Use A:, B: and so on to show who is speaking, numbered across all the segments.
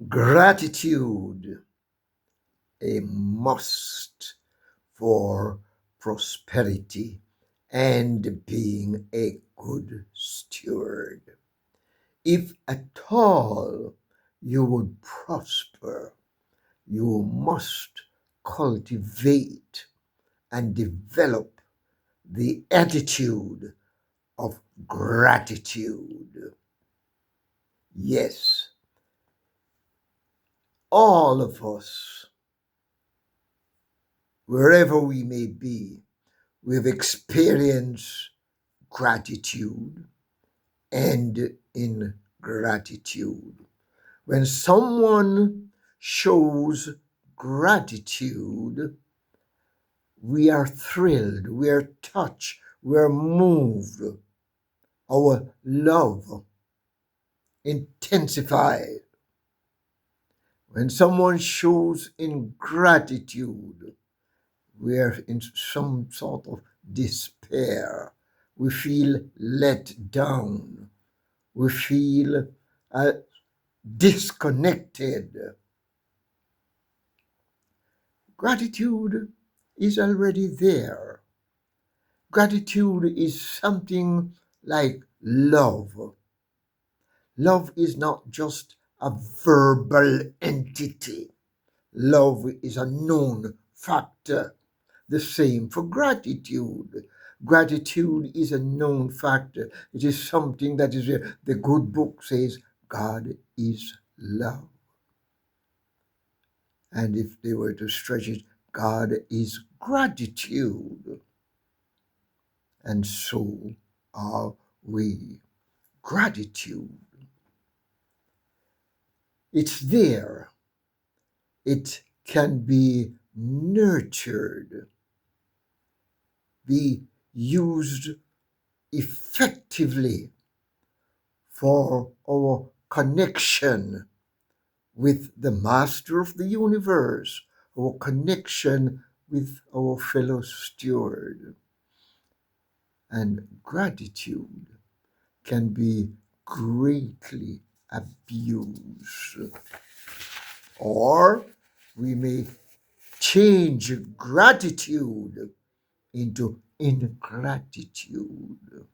A: Gratitude, a must for prosperity and being a good steward. If at all you would prosper, you must cultivate and develop the attitude of gratitude. Yes, all of us, wherever we may be, we've experienced gratitude and ingratitude. When someone shows gratitude, we are thrilled, we are touched, we are moved. Our love intensifies. When someone shows ingratitude, we are in some sort of despair. We feel let down. We feel disconnected. Gratitude is already there. Gratitude is something like love. Love is not just a verbal entity. Love is a known factor. The same for gratitude. Gratitude is a known factor. It is something that is there. The good book says God is love. And if they were to stretch it, God is gratitude. And so are we. Gratitude. It's there. It can be nurtured, be used effectively for our connection with the master of the universe, our connection with our fellow steward. And gratitude can be greatly abused. Or we may change gratitude into ingratitude.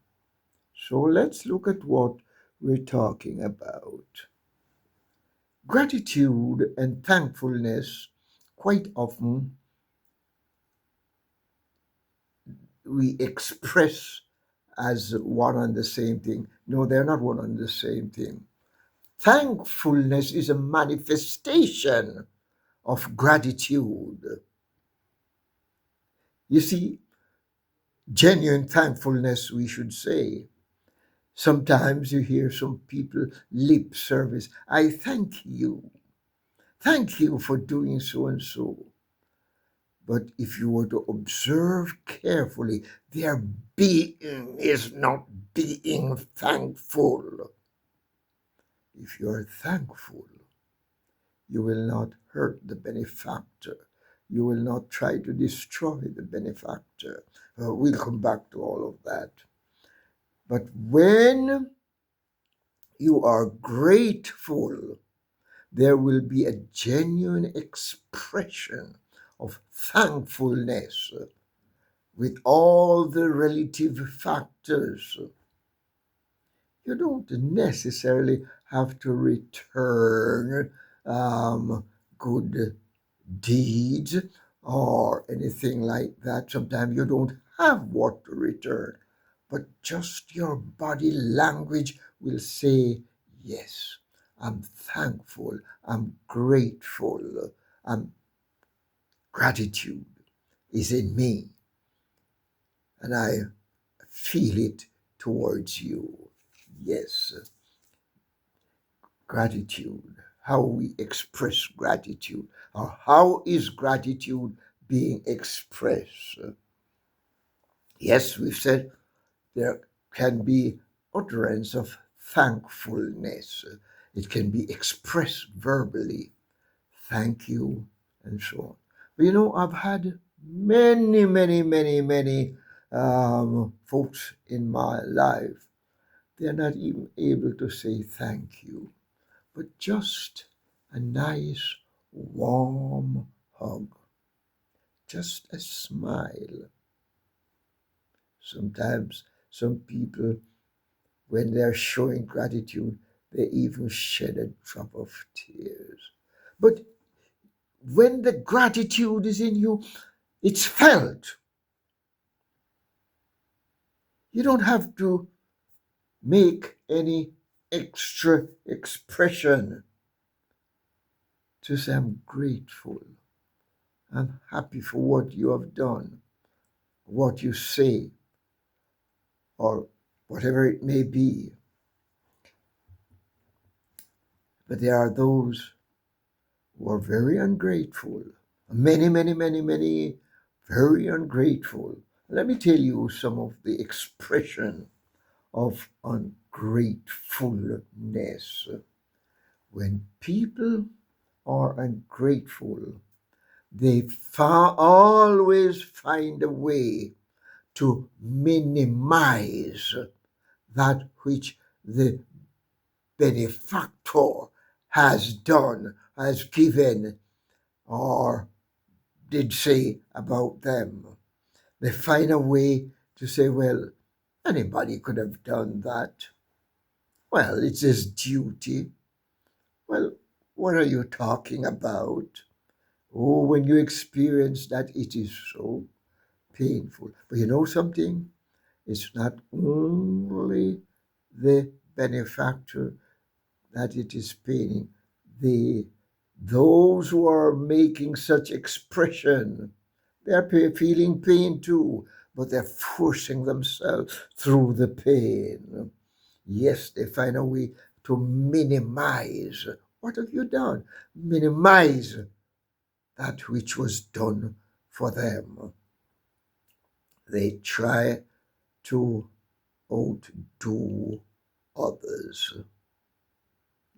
A: So let's look at what we're talking about. Gratitude and thankfulness, quite often, we express as one and the same thing. No, they're not one and the same thing. Thankfulness is a manifestation of gratitude. You see, genuine thankfulness, we should say. Sometimes you hear some people lip service. I thank you. Thank you for doing so and so. But if you were to observe carefully, their being is not being thankful. If you are thankful, you will not hurt the benefactor. You will not try to destroy the benefactor. We'll come back to all of that. But when you are grateful, there will be a genuine expression of thankfulness with all the relative factors. You don't necessarily have to return good deeds or anything like that. Sometimes you don't have what to return, but just your body language will say, yes, I'm thankful, I'm grateful, I'm gratitude is in me, and I feel it towards you. Yes, gratitude, how we express gratitude, or how is gratitude being expressed. Yes, we've said there can be utterance of thankfulness. It can be expressed verbally, thank you, and so on. But I've had many folks in my life. They're not even able to say thank you, but just a nice, warm hug, just a smile. Sometimes some people, when they're showing gratitude, they even shed a drop of tears. But when the gratitude is in you, it's felt. You don't have to make any extra expression to say, I'm grateful. I'm happy for what you have done, what you say, or whatever it may be. But there are those who are very ungrateful. Many, many, many, many very ungrateful. Let me tell you some of the expression of ungratefulness. When people are ungrateful, they always find a way to minimize that which the benefactor has done, has given, or did say about them. They find a way to say, well, anybody could have done that. Well, it's his duty. Well, what are you talking about? Oh, when you experience that, it is so painful. But you know something? It's not only the benefactor that it is paining. The those who are making such expression, they're feeling pain too, but they're forcing themselves through the pain. Yes, they find a way to minimize. What have you done? Minimize that which was done for them. They try to outdo others.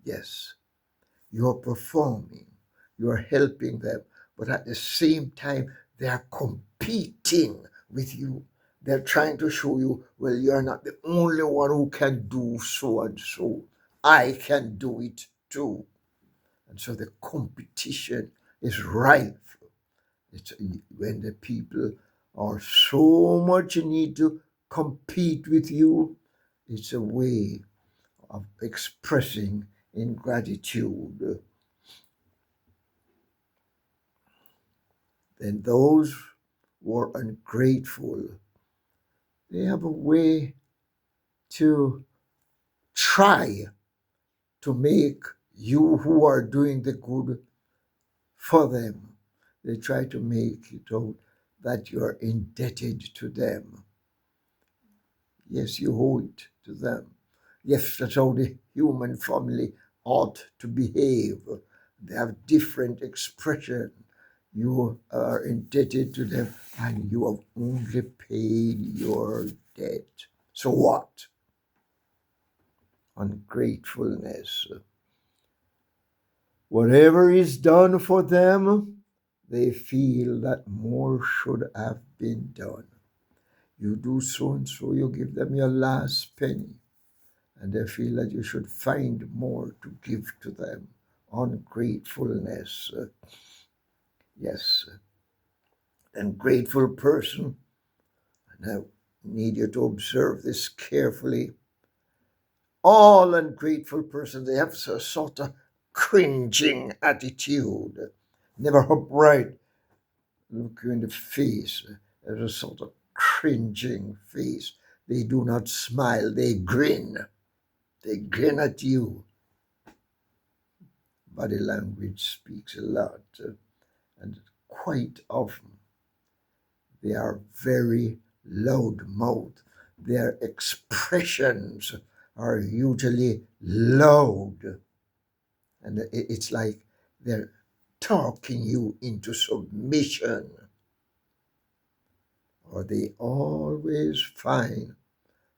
A: Yes, you're performing, you're helping them, but at the same time, they're competing with you. They're trying to show you, well, you're not the only one who can do so and so. I can do it too. And so the competition is rife. It's when the people are so much in need to compete with you, it's a way of expressing ingratitude. Then those who are ungrateful, they have a way to try to make you who are doing the good for them. They try to make it out that you are indebted to them. Yes, you owe it to them. Yes, that's how the human family ought to behave. They have different expression. You are indebted to them and you have only paid your debt. So what? Ungratefulness. Whatever is done for them, they feel that more should have been done. You do so and so, you give them your last penny, and they feel that you should find more to give to them. Ungratefulness. Yes, ungrateful person, and I need you to observe this carefully. All ungrateful persons, they have a sort of cringing attitude. Never upright, look you in the face. There's a sort of cringing face. They do not smile, they grin. They grin at you. Body language speaks a lot. And quite often they are very loud mouthed. Their expressions are usually loud. And it's like they're talking you into submission. Or they always find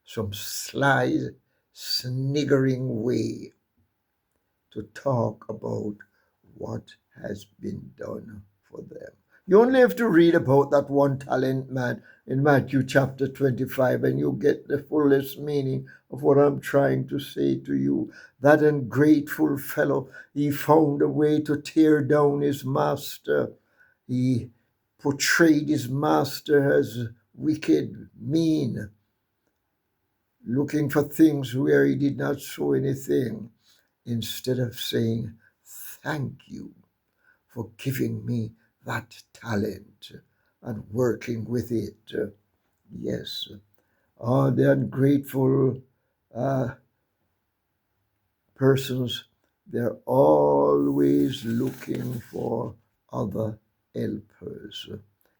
A: some sly, sniggering way to talk about what has been done for them. You only have to read about that one talent man in Matthew chapter 25, and you get the fullest meaning of what I'm trying to say to you. That ungrateful fellow, he found a way to tear down his master. He portrayed his master as wicked, mean, looking for things where he did not show anything, instead of saying, "Thank you for giving me that talent and working with it." Yes. The ungrateful uh, persons, they're always looking for other helpers.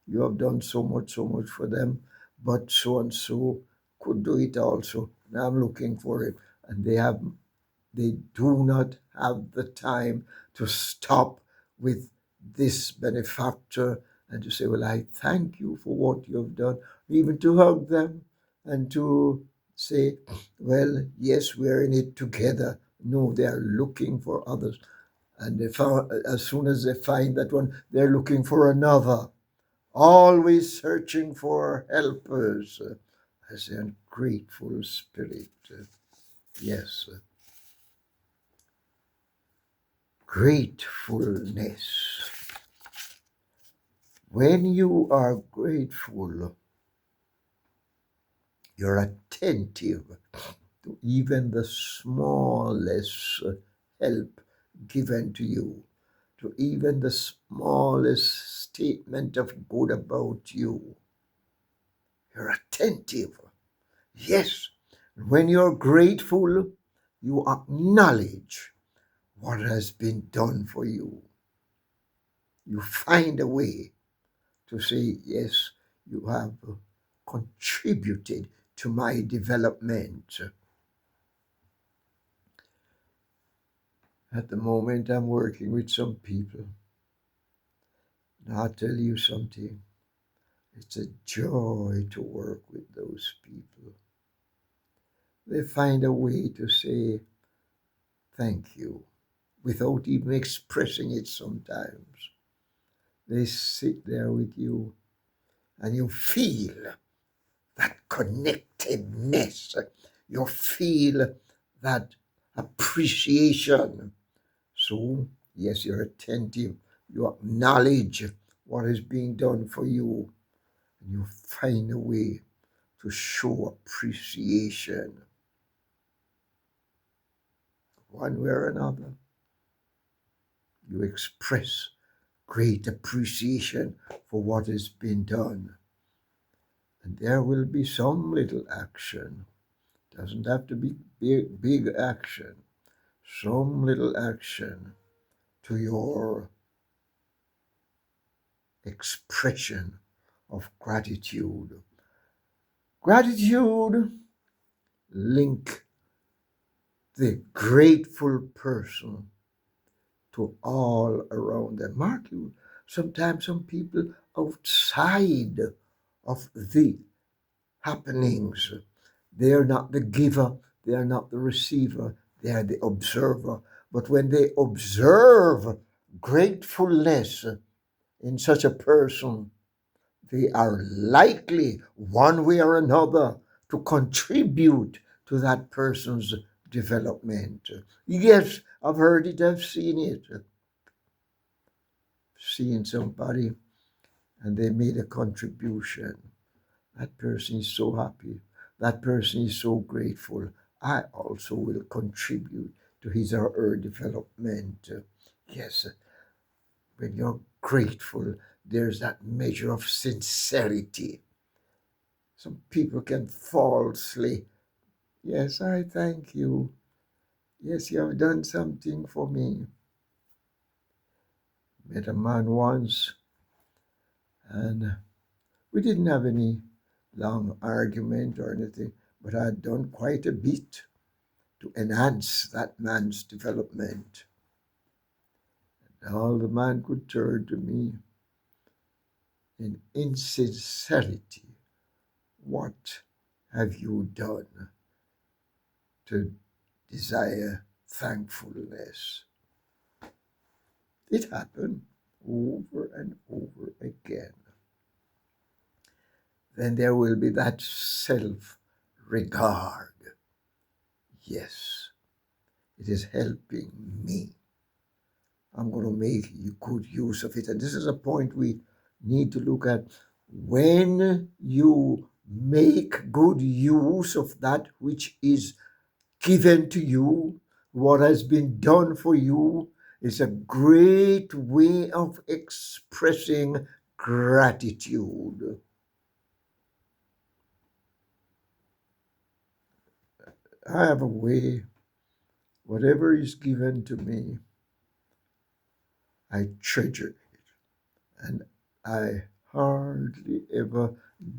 A: You have done so much for them, but so and so could do it also. Now I'm looking for it. And they do not have the time to stop with this benefactor and to say, "Well, I thank you for what you have done," even to hug them and to say, "Well, yes, we're in it together." No, they are looking for others. And they found, as soon as they find that one, they're looking for another, always searching for helpers, as an ungrateful spirit. Yes. Gratefulness. When you are grateful, you're attentive to even the smallest help given to you, to even the smallest statement of good about you. You're attentive. Yes. When you're grateful, you acknowledge what has been done for you. You find a way to say, "Yes, you have contributed to my development." At the moment, I'm working with some people. And I'll tell you something, it's a joy to work with those people. They find a way to say thank you without even expressing it sometimes. They sit there with you and you feel that connectedness. You feel that appreciation. So, yes, you're attentive. You acknowledge what is being done for you. And you find a way to show appreciation one way or another. You express great appreciation for what has been done. And there will be some little action. Doesn't have to be big action. Some little action to your expression of gratitude. Gratitude link the grateful person to all around them. Mark you, sometimes some people outside of the happenings, they are not the giver, they are not the receiver, they are the observer. But when they observe gratefulness in such a person, they are likely, one way or another, to contribute to that person's development. Yes, I've heard it, I've seen it. Seeing somebody and they made a contribution. That person is so happy. That person is so grateful. I also will contribute to his or her development. Yes, when you're grateful, there's that measure of sincerity. Some people can falsely, "Yes, I thank you. Yes, you have done something for me." Met a man once, and we didn't have any long argument or anything, but I had done quite a bit to enhance that man's development. And all the man could turn to me in insincerity, "What have you done to desire thankfulness?" It happened. over and over again, then there will be that self regard. Yes, it is helping me. I'm going to make good use of it. And this is a point we need to look at. When you make good use of that which is given to you, what has been done for you, is a great way of expressing gratitude. I have a way, whatever is given to me, I treasure it. And I hardly ever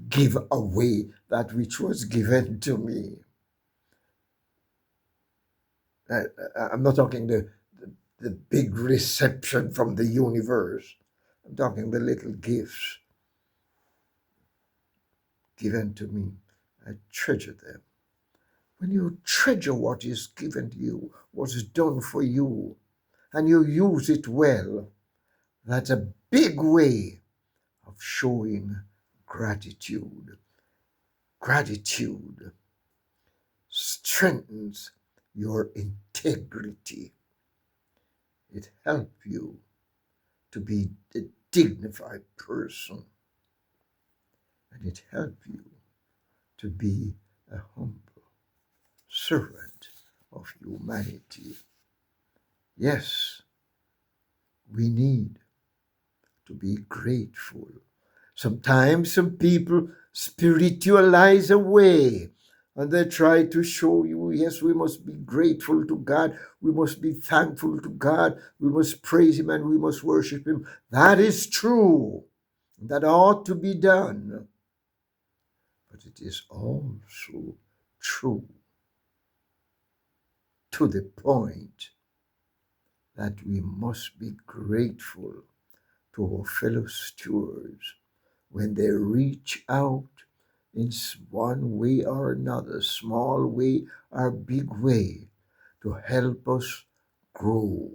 A: give away that which was given to me. I, I'm not talking the big reception from the universe. I'm talking the little gifts given to me. I treasure them. When you treasure what is given to you, what is done for you, and you use it well, that's a big way of showing gratitude. Gratitude strengthens your integrity. It helps you to be a dignified person, and it helps you to be a humble servant of humanity. Yes, we need to be grateful. Sometimes some people spiritualize away and they try to show you, yes, we must be grateful to God, we must be thankful to God, we must praise Him and we must worship Him. That is true. That ought to be done. But it is also true to the point that we must be grateful to our fellow stewards when they reach out in one way or another, small way or big way, to help us grow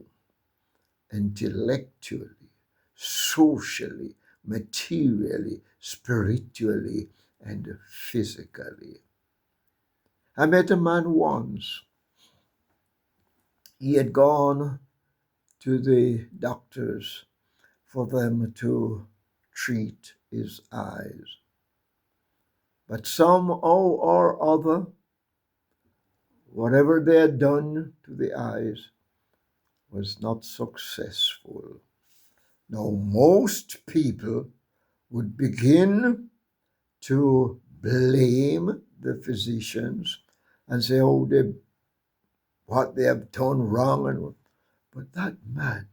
A: intellectually, socially, materially, spiritually, and physically. I met a man once. He had gone to the doctors for them to treat his eyes. But somehow or other, whatever they had done to the eyes was not successful. Now, most people would begin to blame the physicians and say, oh, what they have done wrong. But that man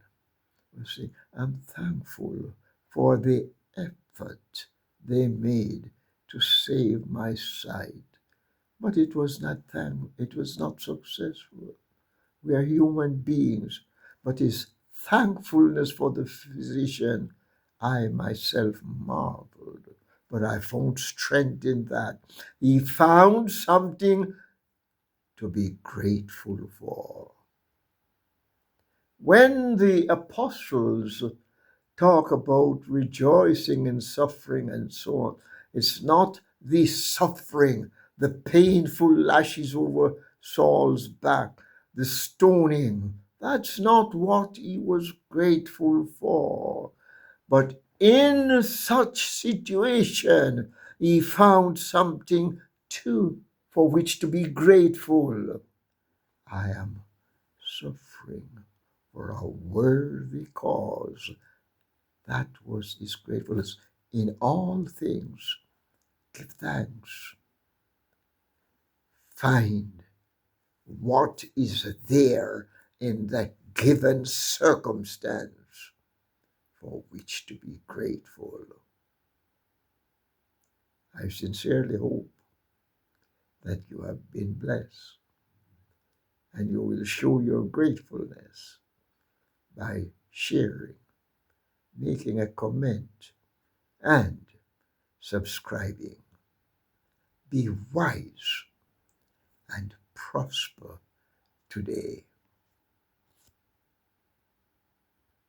A: will say, I'm thankful for the effort they made to save my sight. But it was not successful. We are human beings, but his thankfulness for the physician, I myself marveled. But I found strength in that. He found something to be grateful for. When the apostles talk about rejoicing in suffering and so on, it's not the suffering, the painful lashes over Saul's back, the stoning. That's not what he was grateful for. But in such situation, he found something too for which to be grateful. I am suffering for a worthy cause. That was his gratefulness. In all things, give thanks. Find what is there in that given circumstance for which to be grateful. I sincerely hope that you have been blessed and you will show your gratefulness by sharing, making a comment, and subscribing. Be wise and prosper today.